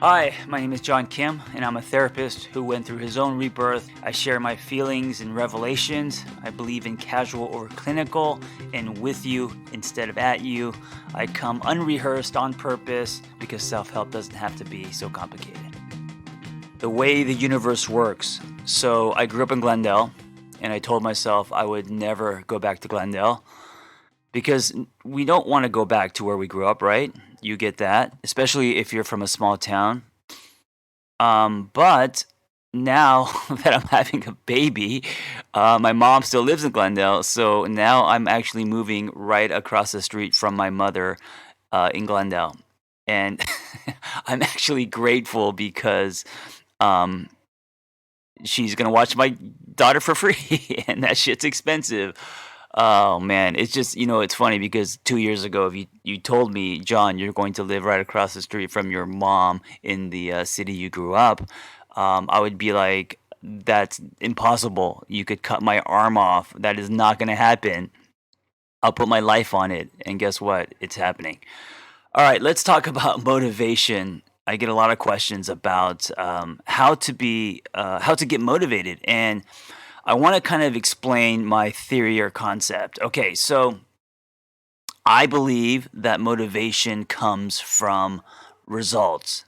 Hi, my name is John Kim, and I'm a therapist who went through his own rebirth. I share my feelings and revelations. I believe in casual over clinical and with you instead of at you. I come unrehearsed on purpose because self help doesn't have to be so complicated. The way the universe works. So, I grew up in Glendale, and I told myself I would never go back to Glendale because we don't want to go back to where we grew up, right? You get that, especially if you're from a small town. But now that I'm having a baby, my mom still lives in Glendale, so now I'm actually moving right across the street from my mother in Glendale, and I'm actually grateful because um, she's gonna watch my daughter for free, and that shit's expensive. Oh man, it's just it's funny because 2 years ago, if you told me, John, you're going to live right across the street from your mom in the city you grew up, I would be like, that's impossible. You could cut my arm off. That is not going to happen. I'll put my life on it, and guess what? It's happening. All right, let's talk about motivation. I get a lot of questions about how to get motivated, and I want to kind of explain my theory or concept. Okay, so I believe that motivation comes from results.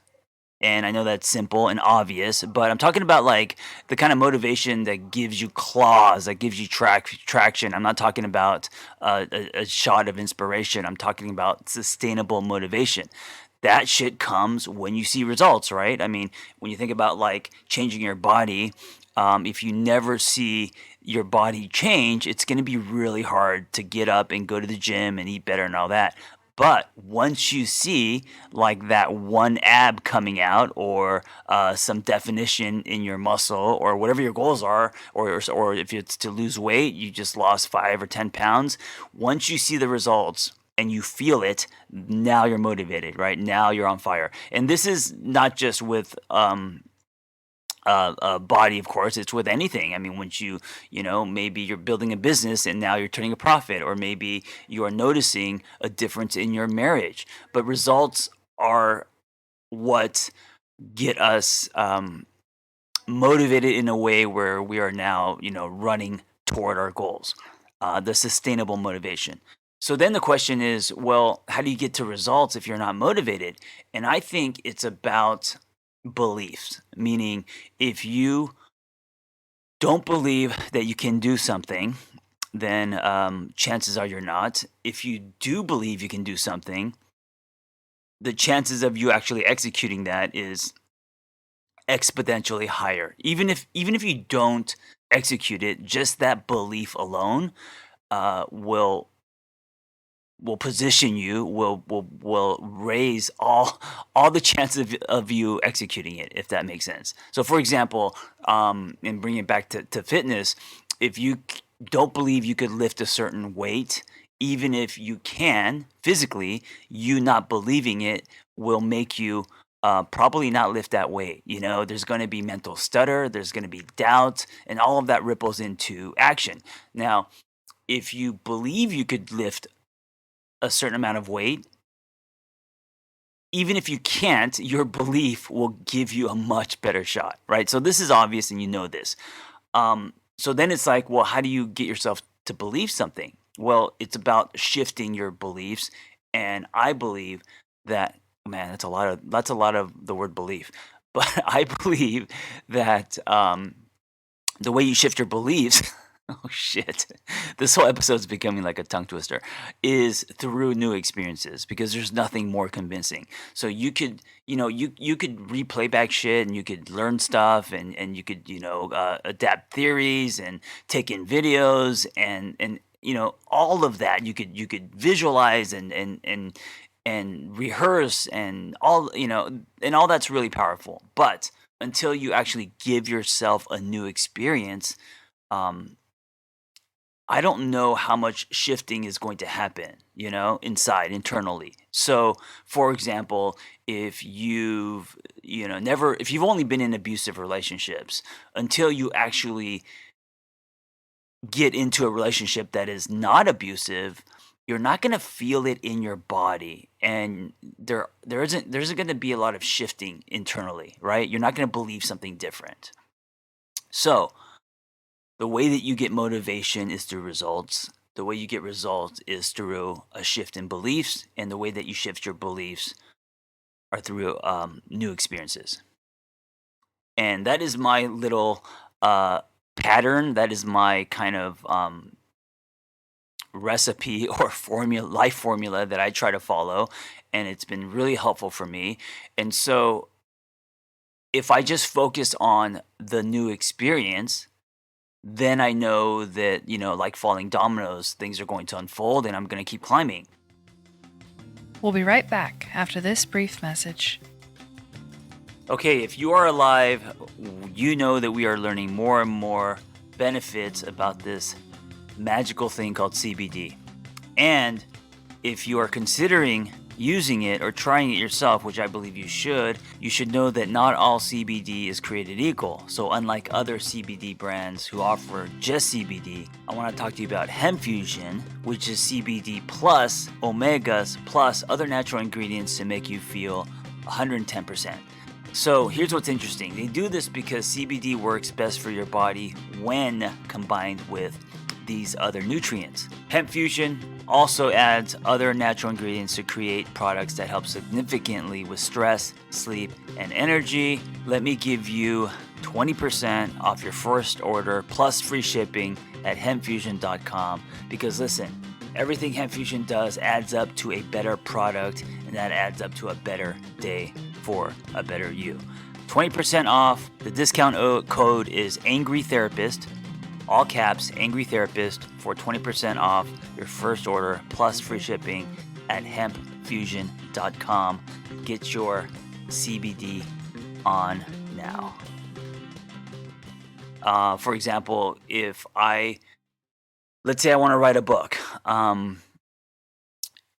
And I know that's simple and obvious, but I'm talking about like the kind of motivation that gives you claws, that gives you traction. I'm not talking about a shot of inspiration. I'm talking about sustainable motivation. That shit comes when you see results, right? I mean, when you think about like changing your body, if you never see your body change, it's going to be really hard to get up and go to the gym and eat better and all that. But once you see like that one ab coming out, or some definition in your muscle, or whatever your goals are, or if it's to lose weight, you just lost 5 or 10 pounds. Once you see the results and you feel it, now you're motivated, right? Now you're on fire. And this is not just with body, of course. It's with anything. I mean, once maybe you're building a business and now you're turning a profit, or maybe you are noticing a difference in your marriage. But results are what get us motivated in a way where we are now, running toward our goals, the sustainable motivation. So then the question is, well, how do you get to results if you're not motivated? And I think it's about beliefs, meaning if you don't believe that you can do something, then chances are you're not. If you do believe you can do something, the chances of you actually executing that is exponentially higher. Even if you don't execute it, just that belief alone will position you, will raise all the chances of you executing it, if that makes sense. So for example, and bring it back to fitness, if you don't believe you could lift a certain weight, even if you can physically, you not believing it will make you probably not lift that weight. There's going to be mental stutter, there's going to be doubt, and all of that ripples into action. Now, if you believe you could lift a certain amount of weight, even if you can't, your belief will give you a much better shot, right? So this is obvious, and you know this. So then it's like, well, how do you get yourself to believe something? Well, it's about shifting your beliefs, and I believe that, man, that's a lot of the word belief, but I believe that the way you shift your beliefs, oh shit, this whole episode's becoming like a tongue twister, is through new experiences, because there's nothing more convincing. So you could replay back shit, and you could learn stuff, and you could adapt theories and take in videos, and all of that you could visualize and rehearse, and all that's really powerful. But until you actually give yourself a new experience, um, I don't know how much shifting is going to happen, inside internally. So, for example, if if you've only been in abusive relationships, until you actually get into a relationship that is not abusive, you're not gonna feel it in your body, and there isn't gonna be a lot of shifting internally, right? You're not gonna believe something different. So, the way that you get motivation is through results. The way you get results is through a shift in beliefs, and the way that you shift your beliefs are through new experiences. And that is my little uh, pattern. That is my kind of recipe or formula, life formula that I try to follow, and it's been really helpful for me. And so, if I just focus on the new experience, then I know that, like falling dominoes, things are going to unfold and I'm going to keep climbing. We'll be right back after this brief message. Okay, if you are alive, you know that we are learning more and more benefits about this magical thing called CBD. And if you are considering using it or trying it yourself, which I believe you should know that not all CBD is created equal. So, unlike other CBD brands who offer just CBD, I want to talk to you about Hemp Fusion, which is CBD plus omegas plus other natural ingredients to make you feel 110%. So here's what's interesting. They do this because CBD works best for your body when combined with these other nutrients. Hemp Fusion also adds other natural ingredients to create products that help significantly with stress, sleep, and energy. Let me give you 20% off your first order plus free shipping at hempfusion.com, because listen, everything Hemp Fusion does adds up to a better product, and that adds up to a better day for a better you. 20% off. The discount code is Angry Therapist, all caps, Angry Therapist, for 20% off your first order plus free shipping at hempfusion.com. Get your CBD on now. For example, let's say I want to write a book, and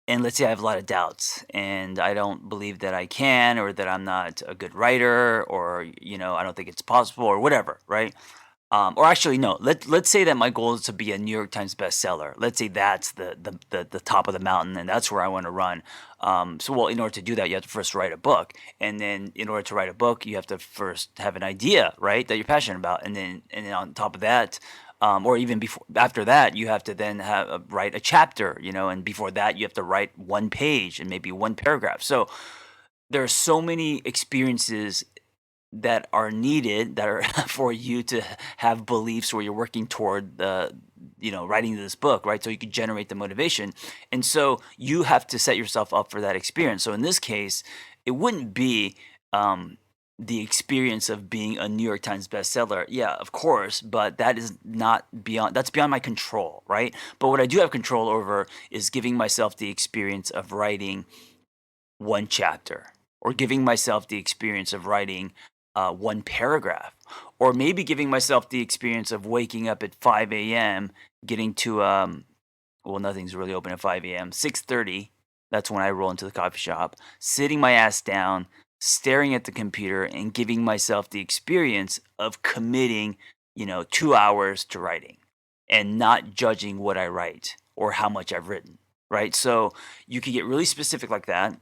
let's say I have a lot of doubts and I don't believe that I can, or that I'm not a good writer, or I don't think it's possible, or whatever, right? Or actually, no. Let's say that my goal is to be a New York Times bestseller. Let's say that's the top of the mountain, and that's where I want to run. Well, in order to do that, you have to first write a book, and then in order to write a book, you have to first have an idea, right, that you're passionate about, and then on top of that, or even before after that, you have to then write a chapter, and before that, you have to write one page and maybe one paragraph. So there are so many experiences that are needed, that are for you to have beliefs where you're working toward writing this book, right? So you can generate the motivation. And so you have to set yourself up for that experience. So in this case, it wouldn't be the experience of being a New York Times bestseller. Yeah, of course, but that's beyond my control, right? But what I do have control over is giving myself the experience of writing one chapter, or giving myself the experience of writing one paragraph, or maybe giving myself the experience of waking up at 5 a.m., getting to well, nothing's really open at 5 a.m. 6:30. That's when I roll into the coffee shop, sitting my ass down, staring at the computer, and giving myself the experience of committing, 2 hours to writing, and not judging what I write or how much I've written. Right. So you can get really specific like that.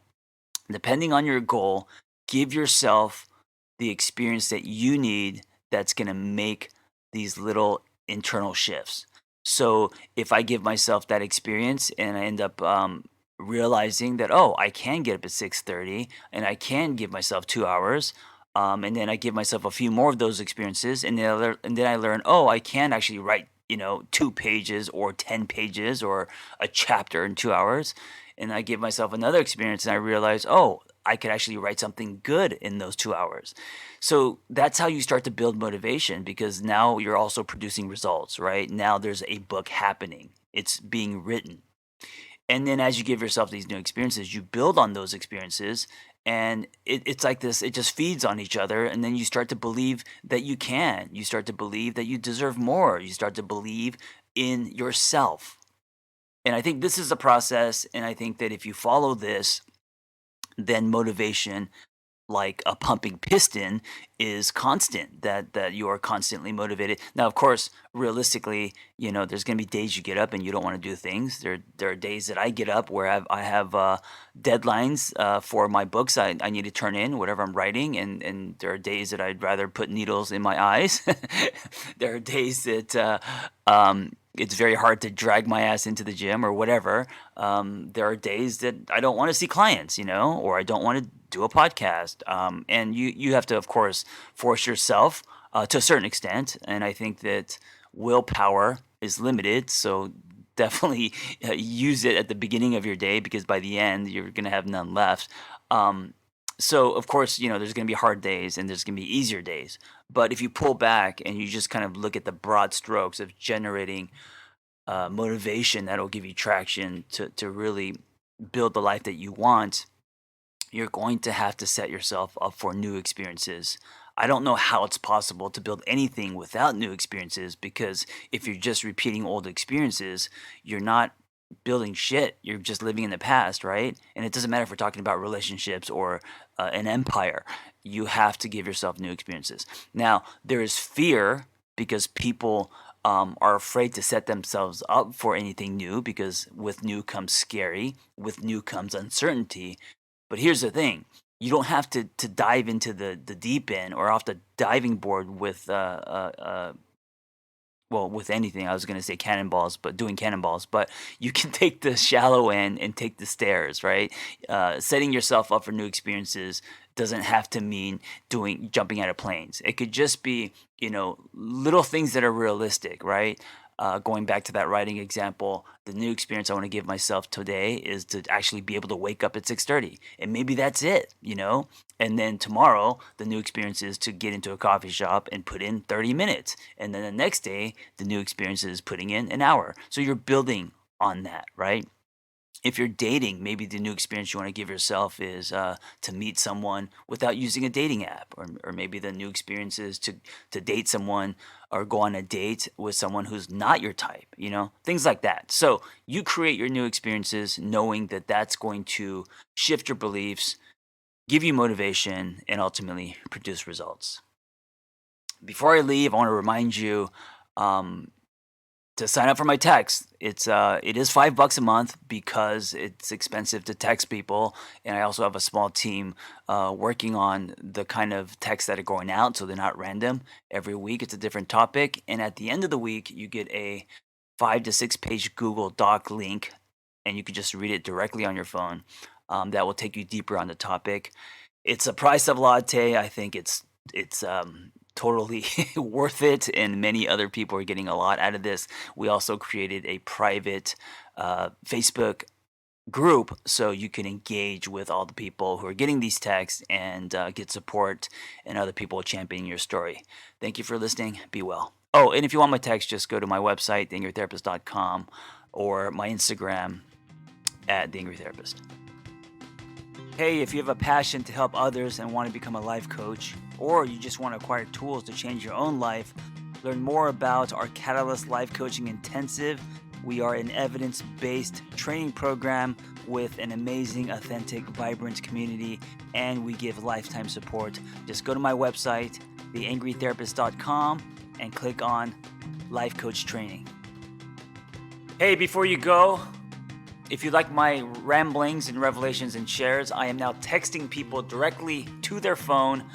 Depending on your goal, give yourself the experience that you need, that's going to make these little internal shifts. So if I give myself that experience and I end up realizing that, oh, I can get up at 6:30 and I can give myself 2 hours. And then I give myself a few more of those experiences, and then I learn, oh, I can actually write, 2 pages or 10 pages or a chapter in 2 hours. And I give myself another experience and I realize, oh, I could actually write something good in those 2 hours. So that's how you start to build motivation, because now you're also producing results, right? Now there's a book happening, it's being written. And then as you give yourself these new experiences, you build on those experiences. And it's like this, it just feeds on each other. And then you start to believe that you can. You start to believe that you deserve more. You start to believe in yourself. And I think this is a process. And I think that if you follow this, then motivation like a pumping piston is constant, that you are constantly motivated. Now, of course, realistically, there's going to be days you get up and you don't want to do things. There are days that I get up where I have deadlines for my books I need to turn in, whatever I'm writing, and there are days that I'd rather put needles in my eyes. There are days that it's very hard to drag my ass into the gym or whatever. There are days that I don't want to see clients, or I don't want to do a podcast. And you have to, of course, force yourself to a certain extent. And I think that willpower is limited. So definitely use it at the beginning of your day, because by the end, you're going to have none left. So, of course, there's going to be hard days and there's going to be easier days. But if you pull back and you just kind of look at the broad strokes of generating motivation that'll give you traction to really build the life that you want, you're going to have to set yourself up for new experiences. I don't know how it's possible to build anything without new experiences, because if you're just repeating old experiences, you're not building shit. You're just living in the past, right? And it doesn't matter if we're talking about relationships or an empire. You have to give yourself new experiences. Now, there is fear because people are afraid to set themselves up for anything new, because with new comes scary, with new comes uncertainty. But here's the thing. You don't have to dive into the deep end or off the diving board with well, with anything. I was going to say cannonballs, but doing cannonballs. But you can take the shallow end and take the stairs, right? Setting yourself up for new experiences doesn't have to mean jumping out of planes. It could just be, little things that are realistic, right? Going back to that writing example, the new experience I want to give myself today is to actually be able to wake up at 6:30, and maybe that's it, And then tomorrow, the new experience is to get into a coffee shop and put in 30 minutes, and then the next day, the new experience is putting in an hour. So you're building on that, right? If you're dating, maybe the new experience you want to give yourself is to meet someone without using a dating app, or maybe the new experience is to date someone or go on a date with someone who's not your type, things like that. So you create your new experiences knowing that that's going to shift your beliefs, give you motivation, and ultimately produce results. Before I leave, I want to remind you to sign up for my text. It is $5 a month because it's expensive to text people, and I also have a small team working on the kind of texts that are going out, so they're not random. Every week it's a different topic, and at the end of the week you get a 5 to 6 page Google Doc link, and you can just read it directly on your phone. That will take you deeper on the topic. It's a price of latte. I think it's totally worth it, and many other people are getting a lot out of this. We also created a private Facebook group so you can engage with all the people who are getting these texts and get support and other people championing your story. Thank you for listening. Be well. Oh, and if you want my text, just go to my website, theangrytherapist.com, or my Instagram @theangrytherapist. Hey, if you have a passion to help others and want to become a life coach, or you just want to acquire tools to change your own life, learn more about our Catalyst Life Coaching Intensive. We are an evidence-based training program with an amazing, authentic, vibrant community, and we give lifetime support. Just go to my website, theangrytherapist.com, and click on Life Coach Training. Hey, before you go, if you like my ramblings and revelations and shares, I am now texting people directly to their phone.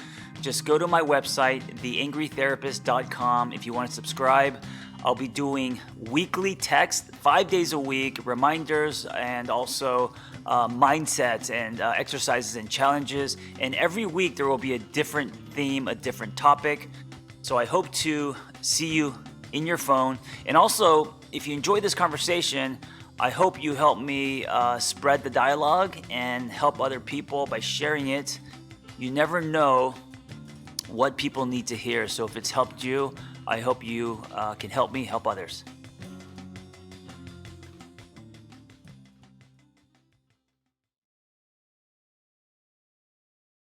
Just go to my website, theangrytherapist.com. If you want to subscribe, I'll be doing weekly text, 5 days a week, reminders, and also mindsets and exercises and challenges. And every week there will be a different theme, a different topic. So I hope to see you in your phone. And also, if you enjoy this conversation, I hope you help me spread the dialogue and help other people by sharing it. You never know what people need to hear. So if it's helped you, I hope you can help me help others.